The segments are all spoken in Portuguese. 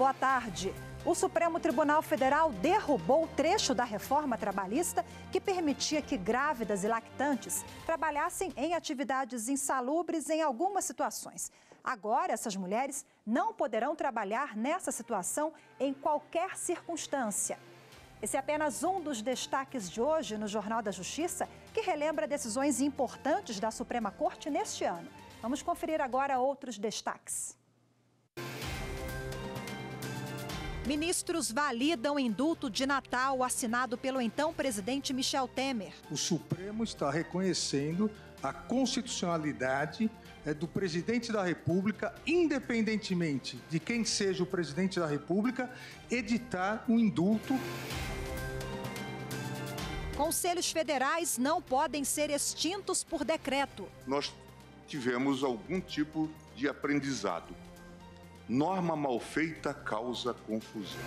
boa tarde. O Supremo Tribunal Federal derrubou o trecho da reforma trabalhista que permitia que grávidas e lactantes trabalhassem em atividades insalubres em algumas situações. Agora, essas mulheres não poderão trabalhar nessa situação em qualquer circunstância. Esse é apenas um dos destaques de hoje no Jornal da Justiça, que relembra decisões importantes da Suprema Corte neste ano. Vamos conferir agora outros destaques. Ministros validam indulto de Natal assinado pelo então presidente Michel Temer. O Supremo está reconhecendo a constitucionalidade do presidente da República, independentemente de quem seja o presidente da República, editar um indulto. Conselhos federais não podem ser extintos por decreto. Nós tivemos algum tipo de aprendizado. Norma mal feita causa confusão.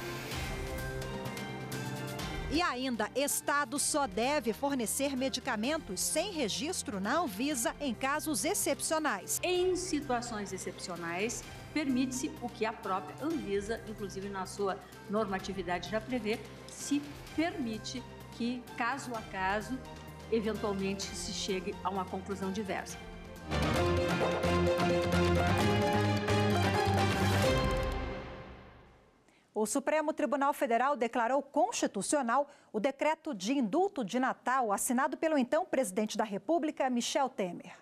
E ainda, Estado só deve fornecer medicamentos sem registro na Anvisa em casos excepcionais. Em situações excepcionais, permite-se o que a própria Anvisa, inclusive na sua normatividade já prevê, se permite que, caso a caso, eventualmente se chegue a uma conclusão diversa. O Supremo Tribunal Federal declarou constitucional o decreto de indulto de Natal assinado pelo então presidente da República, Michel Temer.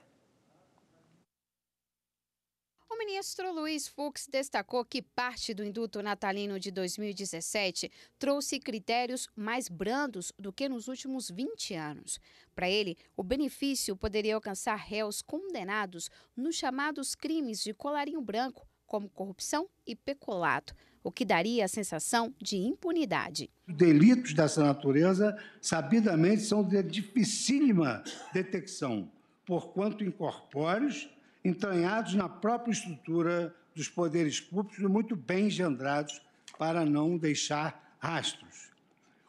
O ministro Luiz Fux destacou que parte do indulto natalino de 2017 trouxe critérios mais brandos do que nos últimos 20 anos. Para ele, o benefício poderia alcançar réus condenados nos chamados crimes de colarinho branco, como corrupção e peculato, o que daria a sensação de impunidade. Delitos dessa natureza, sabidamente, são de dificílima detecção, porquanto incorpóreos, entranhados na própria estrutura dos poderes públicos e muito bem engendrados para não deixar rastros.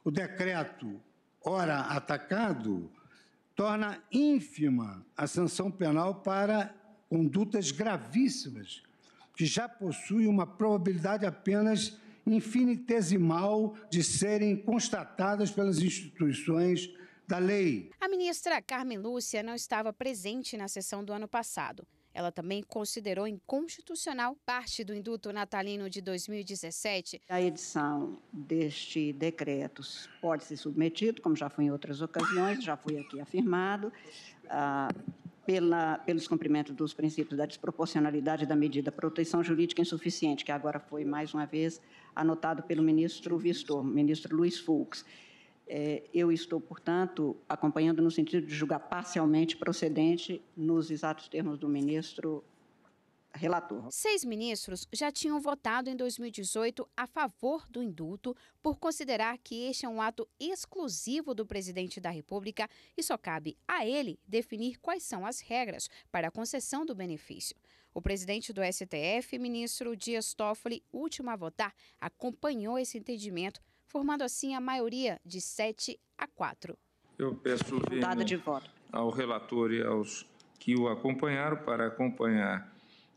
O decreto, ora atacado, torna ínfima a sanção penal para condutas gravíssimas, que já possuem uma probabilidade apenas infinitesimal de serem constatadas pelas instituições da lei. A ministra Carmen Lúcia não estava presente na sessão do ano passado. Ela também considerou inconstitucional parte do indulto natalino de 2017. A edição deste decreto pode ser submetido, como já foi em outras ocasiões, já foi aqui afirmado, pelo descumprimento dos princípios da desproporcionalidade da medida proteção jurídica insuficiente, que agora foi, mais uma vez, anotado pelo ministro Vistor, ministro Luiz Fux. Eu estou, portanto, acompanhando no sentido de julgar parcialmente procedente nos exatos termos do ministro relator. 6 ministros já tinham votado em 2018 a favor do indulto por considerar que este é um ato exclusivo do presidente da República e só cabe a ele definir quais são as regras para a concessão do benefício. O presidente do STF, ministro Dias Toffoli, último a votar, acompanhou esse entendimento, formando assim a maioria de 7-4. Eu peço ao relator e aos que o acompanharam para acompanhar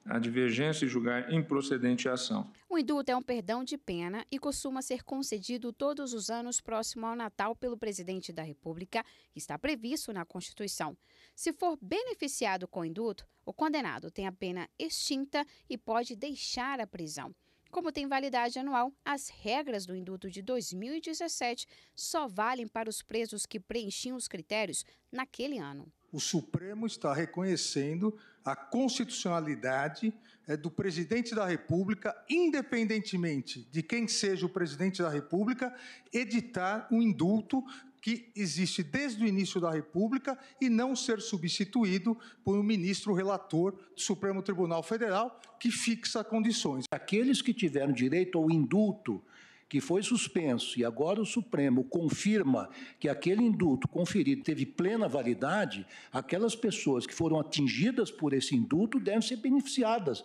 a divergência e julgar improcedente a ação. O indulto é um perdão de pena e costuma ser concedido todos os anos próximo ao Natal pelo presidente da República, que está previsto na Constituição. Se for beneficiado com o indulto, o condenado tem a pena extinta e pode deixar a prisão. Como tem validade anual, as regras do indulto de 2017 só valem para os presos que preenchiam os critérios naquele ano. O Supremo está reconhecendo a constitucionalidade do presidente da República, independentemente de quem seja o presidente da República, editar um indulto que existe desde o início da República e não ser substituído por um ministro relator do Supremo Tribunal Federal que fixa condições. Aqueles que tiveram direito ao indulto, que foi suspenso, e agora o Supremo confirma que aquele indulto conferido teve plena validade, aquelas pessoas que foram atingidas por esse indulto devem ser beneficiadas.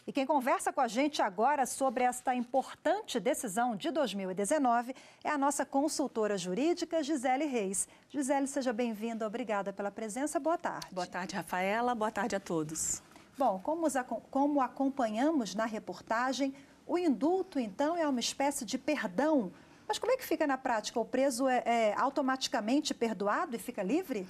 E quem conversa com a gente agora sobre esta importante decisão de 2019 é a nossa consultora jurídica, Gisele Reis. Gisele, seja bem-vinda, obrigada pela presença, boa tarde. Boa tarde, Rafaela, boa tarde a todos. Bom, como acompanhamos na reportagem, O indulto, então, é uma espécie de perdão. Mas como é que fica na prática? O preso é automaticamente perdoado e fica livre?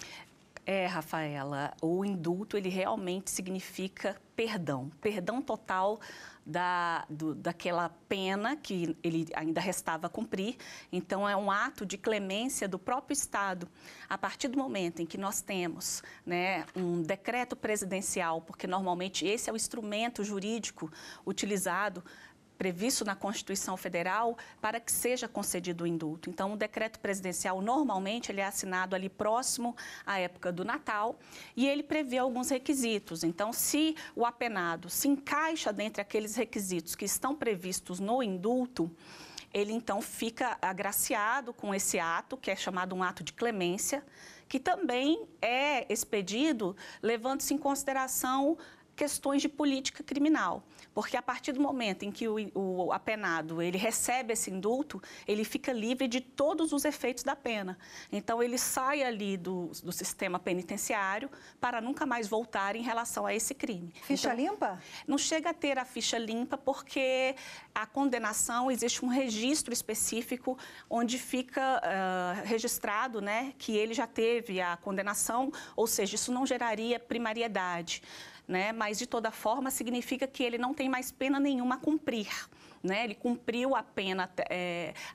Rafaela, o indulto, ele realmente significa perdão. Perdão total daquela pena que ele ainda restava cumprir. Então, é um ato de clemência do próprio Estado. A partir do momento em que nós temos, né, um decreto presidencial, porque normalmente esse é o instrumento jurídico utilizado, previsto na Constituição Federal, para que seja concedido o indulto. Então, o decreto presidencial, normalmente, ele é assinado ali próximo à época do Natal e ele prevê alguns requisitos. Então, se o apenado se encaixa dentre aqueles requisitos que estão previstos no indulto, ele, então, fica agraciado com esse ato, que é chamado um ato de clemência, que também é expedido levando-se em consideração questões de política criminal, porque a partir do momento em que o apenado ele recebe esse indulto, ele fica livre de todos os efeitos da pena. Então, ele sai ali do sistema penitenciário para nunca mais voltar em relação a esse crime. Ficha limpa? Não chega a ter a ficha limpa, porque a condenação, existe um registro específico onde fica registrado, né, que ele já teve a condenação, ou seja, isso não geraria primariedade. Né? Mas, de toda forma, significa que ele não tem mais pena nenhuma a cumprir. Né? Ele cumpriu a pena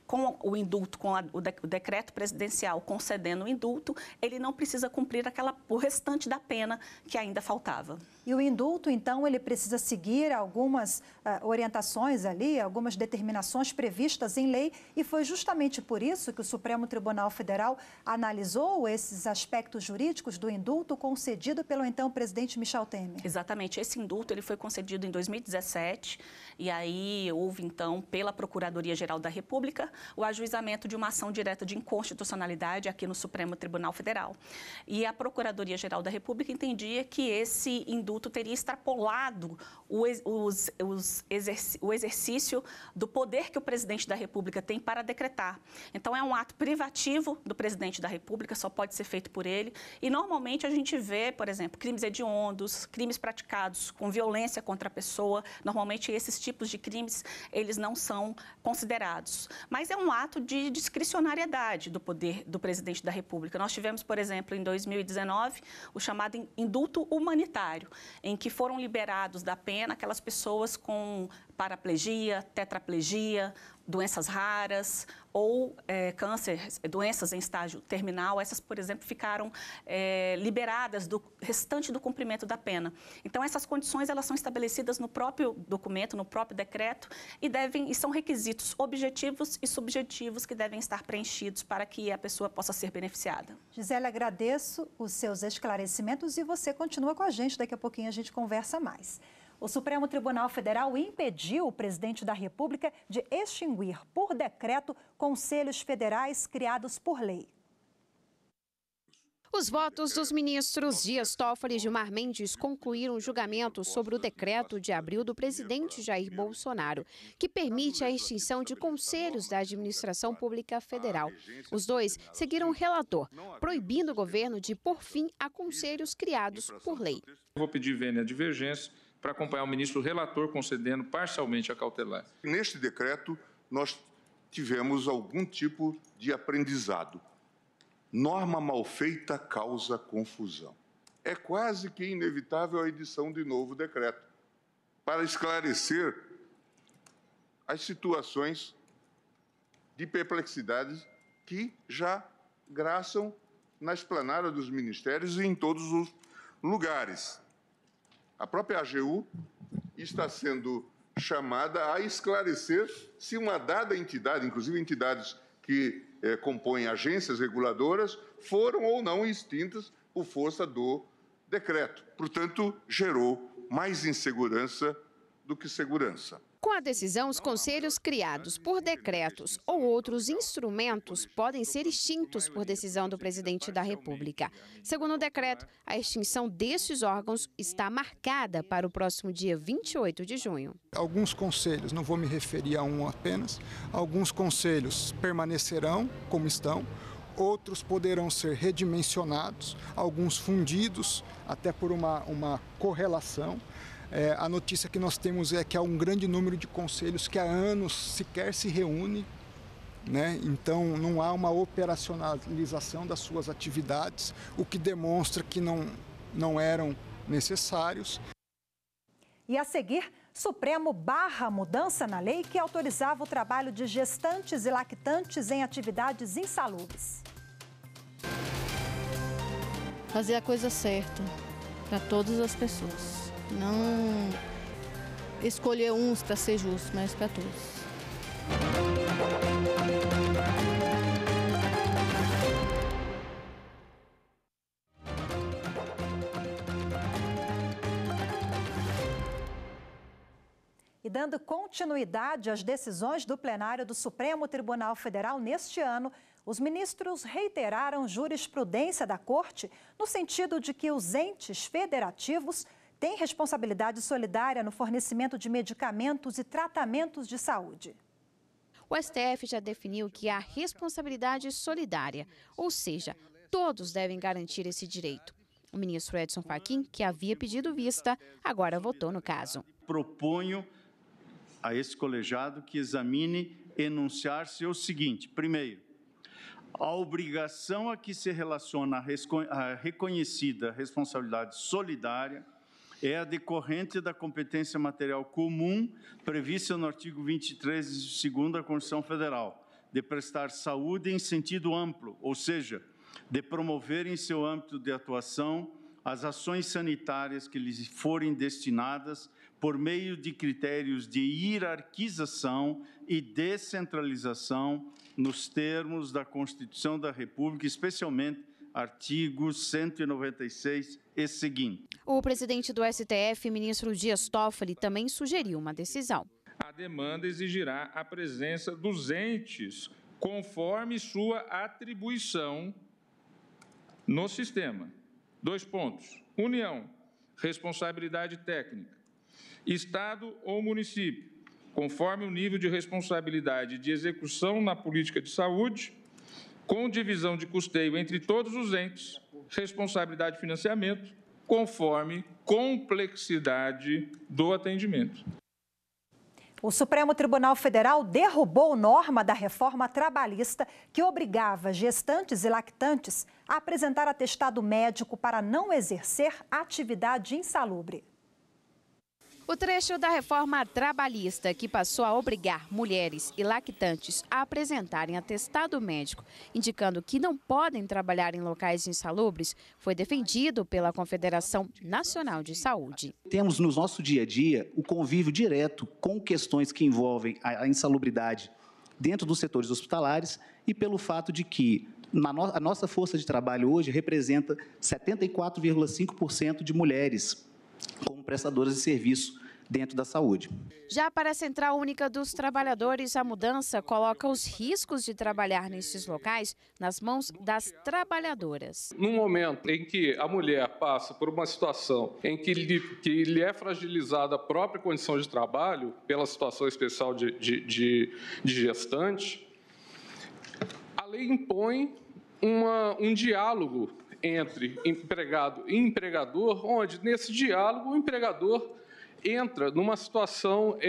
com o indulto, com o decreto presidencial concedendo o indulto, ele não precisa cumprir o restante da pena que ainda faltava. E o indulto, então, ele precisa seguir algumas orientações ali, algumas determinações previstas em lei, e foi justamente por isso que o Supremo Tribunal Federal analisou esses aspectos jurídicos do indulto concedido pelo então presidente Michel Temer. Exatamente. Esse indulto ele foi concedido em 2017 e aí houve, então, pela Procuradoria-Geral da República, o ajuizamento de uma ação direta de inconstitucionalidade aqui no Supremo Tribunal Federal. E a Procuradoria-Geral da República entendia que esse indulto teria extrapolado o exercício do poder que o presidente da República tem para decretar. Então, é um ato privativo do presidente da República, só pode ser feito por ele. E, normalmente, a gente vê, por exemplo, crimes hediondos, crimes praticados com violência contra a pessoa. Normalmente, esses tipos de crimes, eles não são considerados. Mas é um ato de discricionariedade do poder do presidente da República. Nós tivemos, por exemplo, em 2019, o chamado indulto humanitário, em que foram liberados da pena aquelas pessoas com paraplegia, tetraplegia, doenças raras ou câncer, doenças em estágio terminal. Essas, por exemplo, ficaram liberadas do restante do cumprimento da pena. Então, essas condições elas são estabelecidas no próprio documento, no próprio decreto, e são requisitos objetivos e subjetivos que devem estar preenchidos para que a pessoa possa ser beneficiada. Gisele, agradeço os seus esclarecimentos e você continua com a gente. Daqui a pouquinho a gente conversa mais. O Supremo Tribunal Federal impediu o presidente da República de extinguir, por decreto, conselhos federais criados por lei. Os votos dos ministros Dias Toffoli e Gilmar Mendes concluíram o julgamento sobre o decreto de abril do presidente Jair Bolsonaro, que permite a extinção de conselhos da administração pública federal. Os dois seguiram o relator, proibindo o governo de pôr fim a conselhos criados por lei. Vou pedir vênia divergência para acompanhar o ministro relator concedendo parcialmente a cautelar. Neste decreto, nós tivemos algum tipo de aprendizado. Norma mal feita causa confusão. É quase que inevitável a edição de novo decreto para esclarecer as situações de perplexidades que já graçam na esplanada dos ministérios e em todos os lugares. A própria AGU está sendo chamada a esclarecer se uma dada entidade, inclusive entidades que compõem agências reguladoras, foram ou não extintas por força do decreto. Portanto, gerou mais insegurança do que segurança. Com a decisão, os conselhos criados por decretos ou outros instrumentos podem ser extintos por decisão do presidente da República. Segundo o decreto, a extinção desses órgãos está marcada para o próximo dia 28 de junho. Alguns conselhos, não vou me referir a um apenas, alguns conselhos permanecerão como estão, outros poderão ser redimensionados, alguns fundidos, até por uma correlação. A notícia que nós temos é que há um grande número de conselhos que há anos sequer se reúne, né? Então, não há uma operacionalização das suas atividades, o que demonstra que não eram necessários. E a seguir, Supremo barra mudança na lei que autorizava o trabalho de gestantes e lactantes em atividades insalubres. Fazer a coisa certa para todas as pessoas. Não escolher uns para ser justo, mas para todos. E dando continuidade às decisões do plenário do Supremo Tribunal Federal neste ano, os ministros reiteraram jurisprudência da Corte no sentido de que os entes federativos têm responsabilidade solidária no fornecimento de medicamentos e tratamentos de saúde. O STF já definiu que há responsabilidade solidária, ou seja, todos devem garantir esse direito. O ministro Edson Fachin, que havia pedido vista, agora votou no caso. Proponho a esse colegiado que examine enunciar-se o seguinte: primeiro, a obrigação a que se relaciona a reconhecida responsabilidade solidária é a decorrente da competência material comum prevista no artigo 23, 2º da Constituição Federal, de prestar saúde em sentido amplo, ou seja, de promover em seu âmbito de atuação as ações sanitárias que lhes forem destinadas por meio de critérios de hierarquização e descentralização nos termos da Constituição da República, especialmente artigos 196 e seguinte. O presidente do STF, ministro Dias Toffoli, também sugeriu uma decisão. A demanda exigirá a presença dos entes conforme sua atribuição no sistema. 2 pontos. União, responsabilidade técnica. Estado ou município, conforme o nível de responsabilidade de execução na política de saúde, com divisão de custeio entre todos os entes, responsabilidade de financiamento, conforme complexidade do atendimento. O Supremo Tribunal Federal derrubou norma da reforma trabalhista que obrigava gestantes e lactantes a apresentar atestado médico para não exercer atividade insalubre. O trecho da reforma trabalhista que passou a obrigar mulheres e lactantes a apresentarem atestado médico, indicando que não podem trabalhar em locais insalubres, foi defendido pela Confederação Nacional de Saúde. Temos no nosso dia a dia o convívio direto com questões que envolvem a insalubridade dentro dos setores hospitalares e pelo fato de que a nossa força de trabalho hoje representa 74,5% de mulheres como prestadoras de serviço dentro da saúde. Já para a Central Única dos Trabalhadores, a mudança coloca os riscos de trabalhar nesses locais nas mãos das trabalhadoras. No momento em que a mulher passa por uma situação em que lhe é fragilizada a própria condição de trabalho, pela situação especial de gestante, a lei impõe um diálogo entre empregado e empregador, onde, nesse diálogo, o empregador entra numa situação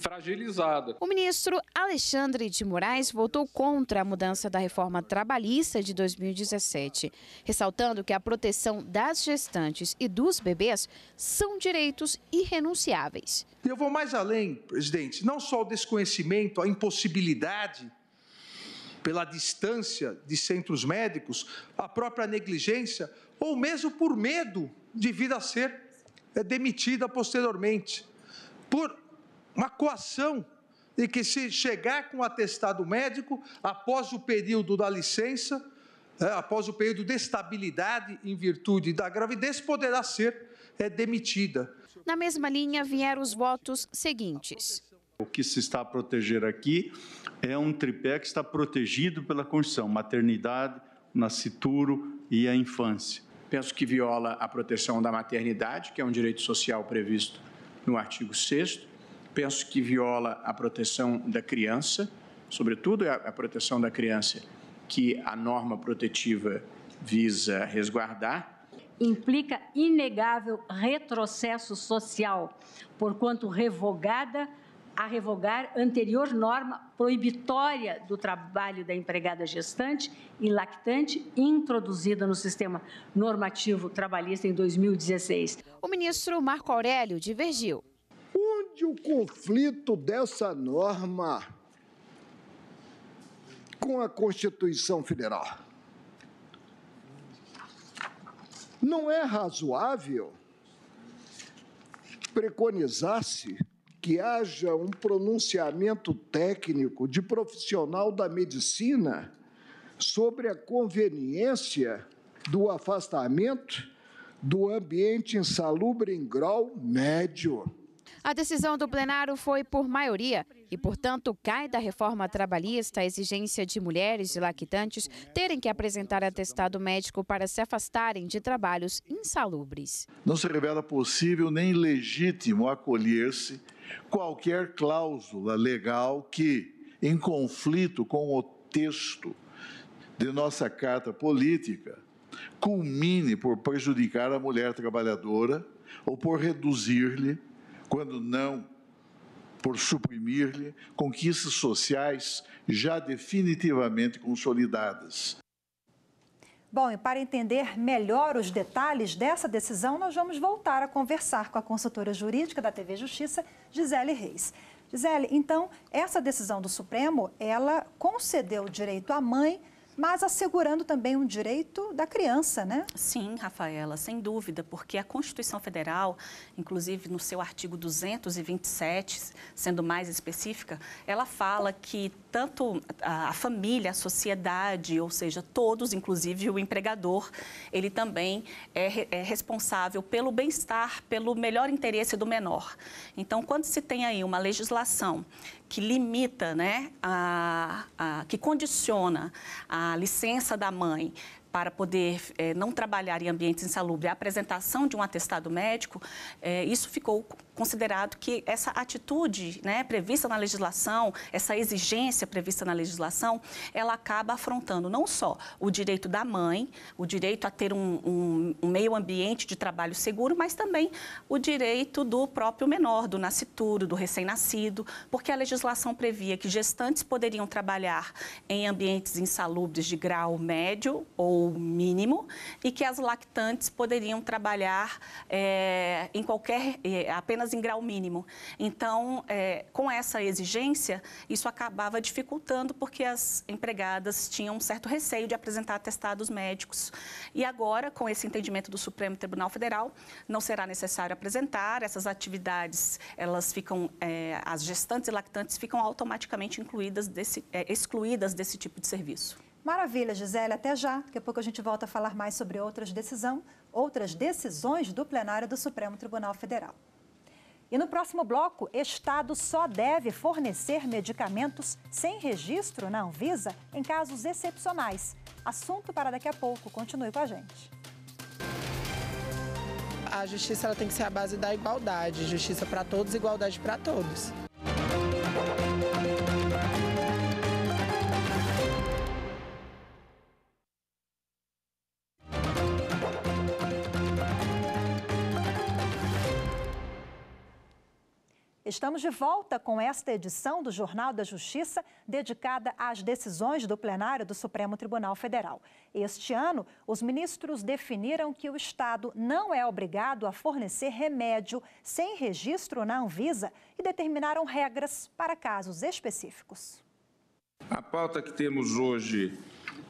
fragilizada. O ministro Alexandre de Moraes votou contra a mudança da reforma trabalhista de 2017, ressaltando que a proteção das gestantes e dos bebês são direitos irrenunciáveis. Eu vou mais além, presidente, não só o desconhecimento, a impossibilidade pela distância de centros médicos, a própria negligência, ou mesmo por medo de vir a ser demitida posteriormente, por uma coação de que se chegar com um atestado médico, após o período da licença, após o período de estabilidade em virtude da gravidez, poderá ser demitida. Na mesma linha vieram os votos seguintes. O que se está a proteger aqui é um tripé que está protegido pela Constituição: maternidade, nascituro e a infância. Penso que viola a proteção da maternidade, que é um direito social previsto no artigo 6º. Penso que viola a proteção da criança, sobretudo a proteção da criança que a norma protetiva visa resguardar. implica inegável retrocesso social, porquanto a revogar anterior norma proibitória do trabalho da empregada gestante e lactante introduzida no sistema normativo trabalhista em 2016. O ministro Marco Aurélio divergiu. Onde o conflito dessa norma com a Constituição Federal? Não é razoável preconizar-se que haja um pronunciamento técnico de profissional da medicina sobre a conveniência do afastamento do ambiente insalubre em grau médio. A decisão do plenário foi por maioria e, portanto, cai da reforma trabalhista a exigência de mulheres e lactantes terem que apresentar atestado médico para se afastarem de trabalhos insalubres. Não se revela possível nem legítimo acolher-se qualquer cláusula legal que, em conflito com o texto de nossa Carta Política, culmine por prejudicar a mulher trabalhadora ou por reduzir-lhe, quando não por suprimir-lhe, conquistas sociais já definitivamente consolidadas. Bom, e para entender melhor os detalhes dessa decisão, nós vamos voltar a conversar com a consultora jurídica da TV Justiça, Gisele Reis. Gisele, então, essa decisão do Supremo, ela concedeu o direito à mãe, mas assegurando também um direito da criança, né? Sim, Rafaela, sem dúvida, porque a Constituição Federal, inclusive no seu artigo 227, sendo mais específica, ela fala que tanto a família, a sociedade, ou seja, todos, inclusive o empregador, ele também é responsável pelo bem-estar, pelo melhor interesse do menor. Então, quando se tem aí uma legislação que limita, né, que condiciona a licença da mãe para poder não trabalhar em ambientes insalubres, a apresentação de um atestado médico, isso ficou considerado que essa atitude, né, prevista na legislação, essa exigência prevista na legislação, ela acaba afrontando não só o direito da mãe, o direito a ter um meio ambiente de trabalho seguro, mas também o direito do próprio menor, do nascituro, do recém-nascido, porque a legislação previa que gestantes poderiam trabalhar em ambientes insalubres de grau médio ou mínimo e que as lactantes poderiam trabalhar apenas em grau mínimo. Então, com essa exigência, isso acabava dificultando porque as empregadas tinham um certo receio de apresentar atestados médicos. E agora, com esse entendimento do Supremo Tribunal Federal, não será necessário apresentar essas atividades, elas ficam, as gestantes e lactantes ficam automaticamente excluídas desse tipo de serviço. Maravilha, Gisele, até já. Daqui a pouco a gente volta a falar mais sobre outras decisões do plenário do Supremo Tribunal Federal. E no próximo bloco, Estado só deve fornecer medicamentos sem registro na Anvisa em casos excepcionais. Assunto para daqui a pouco. Continue com a gente. A justiça ela tem que ser a base da igualdade. Justiça para todos, igualdade para todos. Estamos de volta com esta edição do Jornal da Justiça, dedicada às decisões do plenário do Supremo Tribunal Federal. Este ano, os ministros definiram que o Estado não é obrigado a fornecer remédio sem registro na Anvisa e determinaram regras para casos específicos. A pauta que temos hoje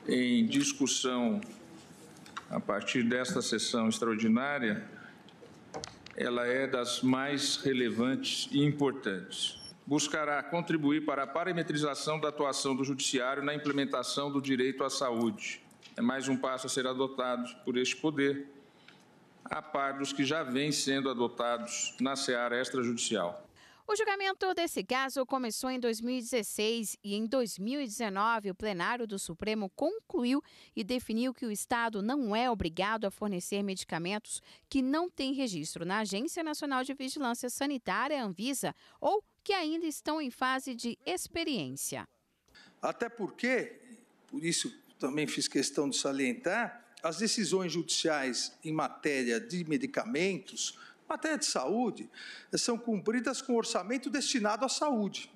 em discussão a partir desta sessão extraordinária, ela é das mais relevantes e importantes. Buscará contribuir para a parametrização da atuação do Judiciário na implementação do direito à saúde. É mais um passo a ser adotado por este poder, a par dos que já vêm sendo adotados na seara extrajudicial. O julgamento desse caso começou em 2016 e em 2019 o plenário do Supremo concluiu e definiu que o Estado não é obrigado a fornecer medicamentos que não têm registro na Agência Nacional de Vigilância Sanitária, Anvisa, ou que ainda estão em fase de experiência. Até porque, por isso também fiz questão de salientar, as decisões judiciais em matéria de medicamentos, matéria de saúde, são cumpridas com orçamento destinado à saúde.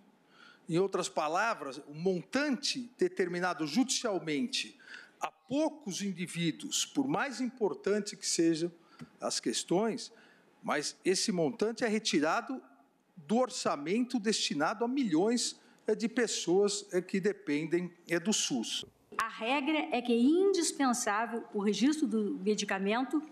Em outras palavras, o montante determinado judicialmente a poucos indivíduos, por mais importante que sejam as questões, mas esse montante é retirado do orçamento destinado a milhões de pessoas que dependem do SUS. A regra é que é indispensável o registro do medicamento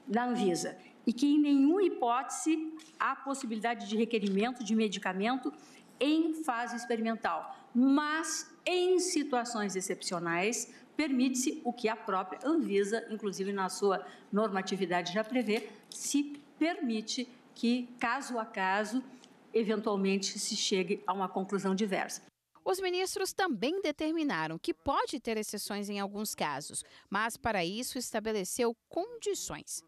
da Anvisa e que em nenhuma hipótese há possibilidade de requerimento de medicamento em fase experimental, mas em situações excepcionais permite-se o que a própria Anvisa, inclusive na sua normatividade já prevê, se permite que, caso a caso, eventualmente se chegue a uma conclusão diversa. Os ministros também determinaram que pode ter exceções em alguns casos, mas para isso estabeleceu condições.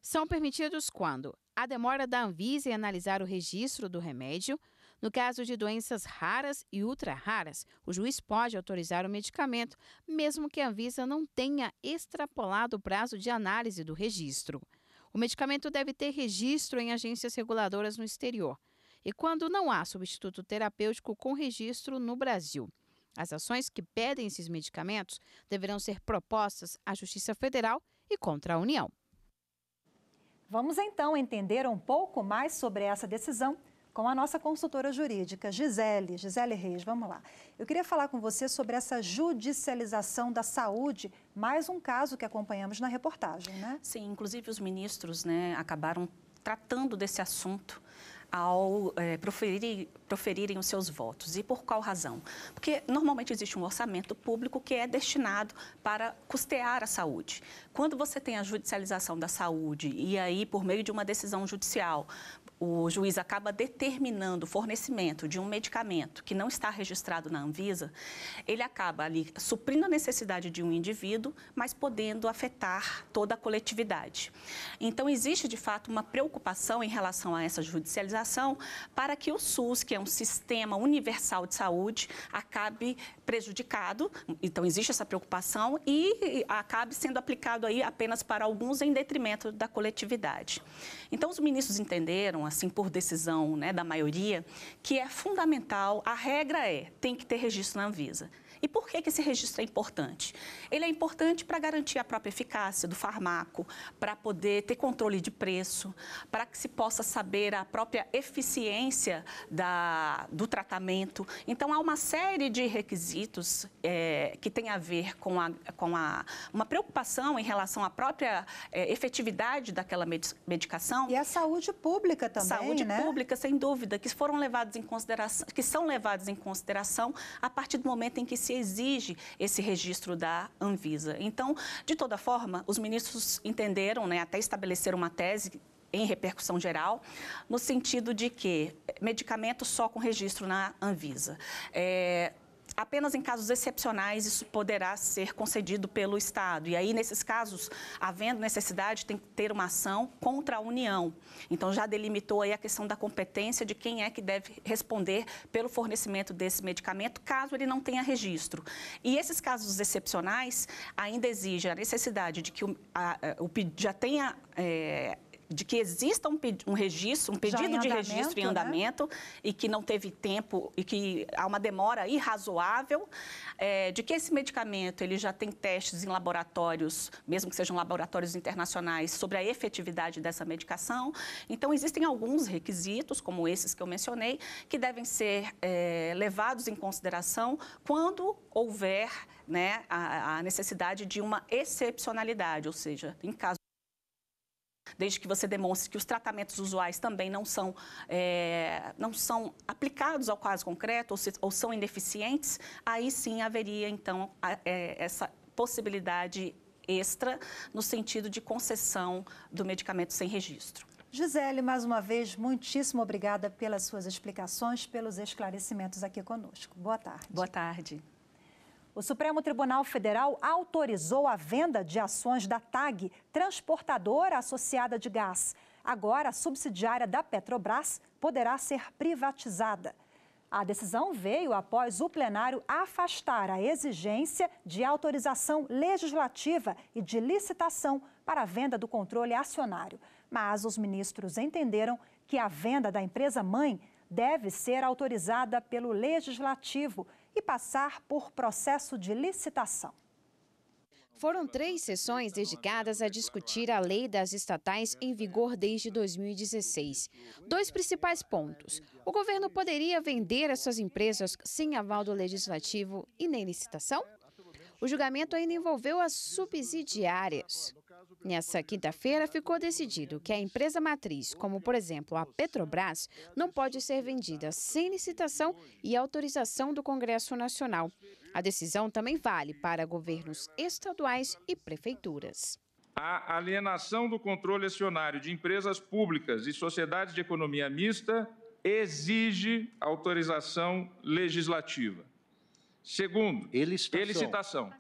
São permitidos quando a demora da Anvisa em analisar o registro do remédio. No caso de doenças raras e ultra-raras, o juiz pode autorizar o medicamento, mesmo que a Anvisa não tenha extrapolado o prazo de análise do registro. O medicamento deve ter registro em agências reguladoras no exterior. E quando não há substituto terapêutico com registro no Brasil. As ações que pedem esses medicamentos deverão ser propostas à Justiça Federal e contra a União. Vamos então entender um pouco mais sobre essa decisão com a nossa consultora jurídica, Gisele Reis. Vamos lá. Eu queria falar com você sobre essa judicialização da saúde, mais um caso que acompanhamos na reportagem, né? Sim, inclusive os ministros, acabaram tratando desse assunto ao proferirem os seus votos. E por qual razão? Porque normalmente existe um orçamento público que é destinado para custear a saúde. Quando você tem a judicialização da saúde e aí, por meio de uma decisão judicial, o juiz acaba determinando o fornecimento de um medicamento que não está registrado na Anvisa, ele acaba ali suprindo a necessidade de um indivíduo, mas podendo afetar toda a coletividade. Então, existe, de fato, uma preocupação em relação a essa judicialização para que o SUS, que é um sistema universal de saúde, acabe prejudicado. Então, existe essa preocupação e acabe sendo aplicado aí apenas para alguns em detrimento da coletividade. Então, os ministros entenderam, assim, por decisão da maioria, que é fundamental, a regra tem que ter registro na Anvisa. E por que esse registro é importante? Ele é importante para garantir a própria eficácia do fármaco, para poder ter controle de preço, para que se possa saber a própria eficiência do tratamento. Então, há uma série de requisitos que tem a ver com uma preocupação em relação à própria efetividade daquela medicação. E a saúde pública também, Saúde pública, sem dúvida, que foram levados em consideração, que são levados em consideração a partir do momento em que se exige esse registro da Anvisa. Então, de toda forma, os ministros entenderam, até estabeleceram uma tese em repercussão geral, no sentido de que medicamento só com registro na Anvisa. Apenas em casos excepcionais isso poderá ser concedido pelo Estado. E aí, nesses casos, havendo necessidade, tem que ter uma ação contra a União. Então, já delimitou aí a questão da competência de quem é que deve responder pelo fornecimento desse medicamento, caso ele não tenha registro. E esses casos excepcionais ainda exigem a necessidade de que já tenha... de que exista um registro, um pedido de registro em andamento, e que não teve tempo e que há uma demora irrazoável, de que esse medicamento ele já tem testes em laboratórios, mesmo que sejam laboratórios internacionais, sobre a efetividade dessa medicação. Então, existem alguns requisitos, como esses que eu mencionei, que devem ser levados em consideração quando houver a necessidade de uma excepcionalidade, ou seja, em caso desde que você demonstre que os tratamentos usuais também não são aplicados ao caso concreto ou são ineficientes, aí sim haveria, então, essa possibilidade extra no sentido de concessão do medicamento sem registro. Gisele, mais uma vez, muitíssimo obrigada pelas suas explicações, pelos esclarecimentos aqui conosco. Boa tarde. Boa tarde. O Supremo Tribunal Federal autorizou a venda de ações da TAG, transportadora associada de gás. Agora, a subsidiária da Petrobras poderá ser privatizada. A decisão veio após o plenário afastar a exigência de autorização legislativa e de licitação para a venda do controle acionário. Mas os ministros entenderam que a venda da empresa-mãe deve ser autorizada pelo Legislativo e passar por processo de licitação. Foram 3 sessões dedicadas a discutir a lei das estatais em vigor desde 2016. 2 principais pontos. O governo poderia vender essas empresas sem aval do Legislativo e nem licitação? O julgamento ainda envolveu as subsidiárias. Nessa quinta-feira, ficou decidido que a empresa matriz, como por exemplo a Petrobras, não pode ser vendida sem licitação e autorização do Congresso Nacional. A decisão também vale para governos estaduais e prefeituras. A alienação do controle acionário de empresas públicas e sociedades de economia mista exige autorização legislativa. Segundo, elicitação.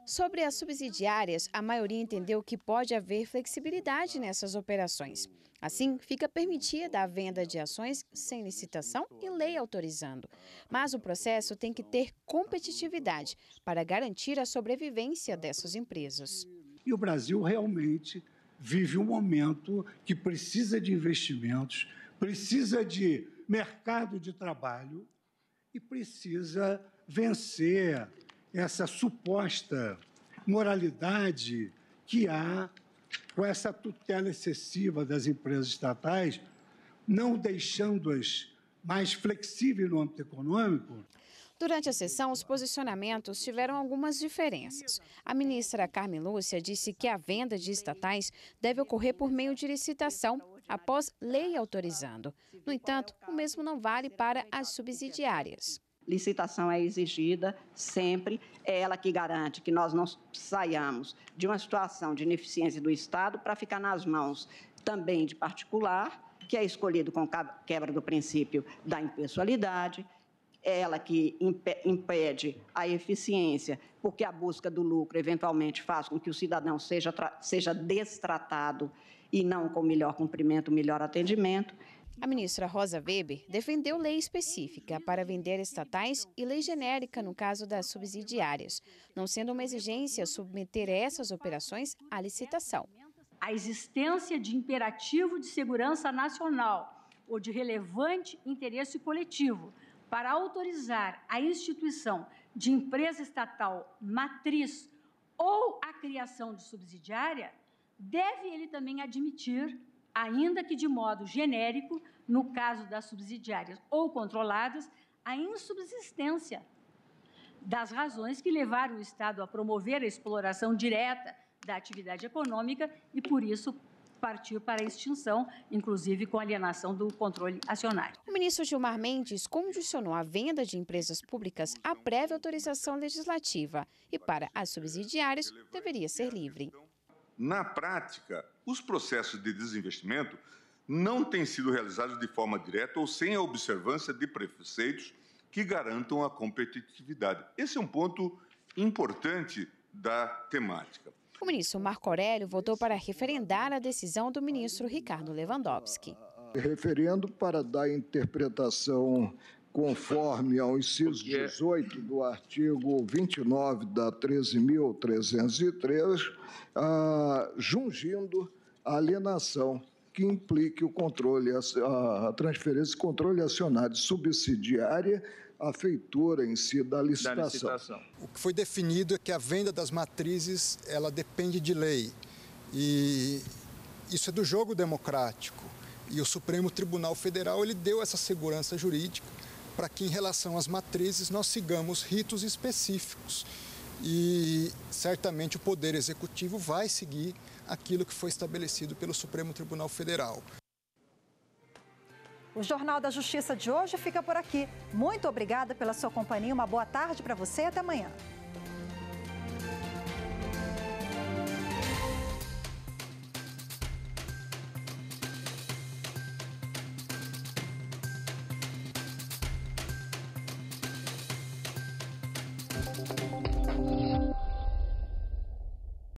Sobre as subsidiárias, a maioria entendeu que pode haver flexibilidade nessas operações. Assim, fica permitida a venda de ações sem licitação e lei autorizando. Mas o processo tem que ter competitividade para garantir a sobrevivência dessas empresas. E o Brasil realmente vive um momento que precisa de investimentos, precisa de mercado de trabalho e precisa vencer essa suposta moralidade que há com essa tutela excessiva das empresas estatais, não deixando-as mais flexíveis no âmbito econômico. Durante a sessão, os posicionamentos tiveram algumas diferenças. A ministra Carmen Lúcia disse que a venda de estatais deve ocorrer por meio de licitação, após lei autorizando. No entanto, o mesmo não vale para as subsidiárias. Licitação é exigida sempre, é ela que garante que nós não saiamos de uma situação de ineficiência do Estado para ficar nas mãos também de particular, que é escolhido com quebra do princípio da impessoalidade, é ela que impede a eficiência, porque a busca do lucro eventualmente faz com que o cidadão seja destratado e não com melhor cumprimento, melhor atendimento. A ministra Rosa Weber defendeu lei específica para vender estatais e lei genérica no caso das subsidiárias, não sendo uma exigência submeter essas operações à licitação. A existência de imperativo de segurança nacional ou de relevante interesse coletivo para autorizar a instituição de empresa estatal matriz ou a criação de subsidiária, deve ele também admitir, ainda que de modo genérico, no caso das subsidiárias ou controladas, a insubsistência das razões que levaram o Estado a promover a exploração direta da atividade econômica e, por isso, partiu para a extinção, inclusive com alienação do controle acionário. O ministro Gilmar Mendes condicionou a venda de empresas públicas à prévia autorização legislativa e, para as subsidiárias, deveria ser livre. Na prática, os processos de desinvestimento não têm sido realizados de forma direta ou sem a observância de preceitos que garantam a competitividade. Esse é um ponto importante da temática. O ministro Marco Aurélio votou para referendar a decisão do ministro Ricardo Lewandowski. Referendo para dar interpretação conforme ao inciso 18 do artigo 29 da 13.303, jungindo a alienação que implique o controle, a transferência de controle acionário subsidiária à feitura em si da licitação. O que foi definido é que a venda das matrizes ela depende de lei e isso é do jogo democrático e o Supremo Tribunal Federal ele deu essa segurança jurídica para que em relação às matrizes nós sigamos ritos específicos e certamente o Poder Executivo vai seguir aquilo que foi estabelecido pelo Supremo Tribunal Federal. O Jornal da Justiça de hoje fica por aqui. Muito obrigada pela sua companhia, uma boa tarde para você e até amanhã.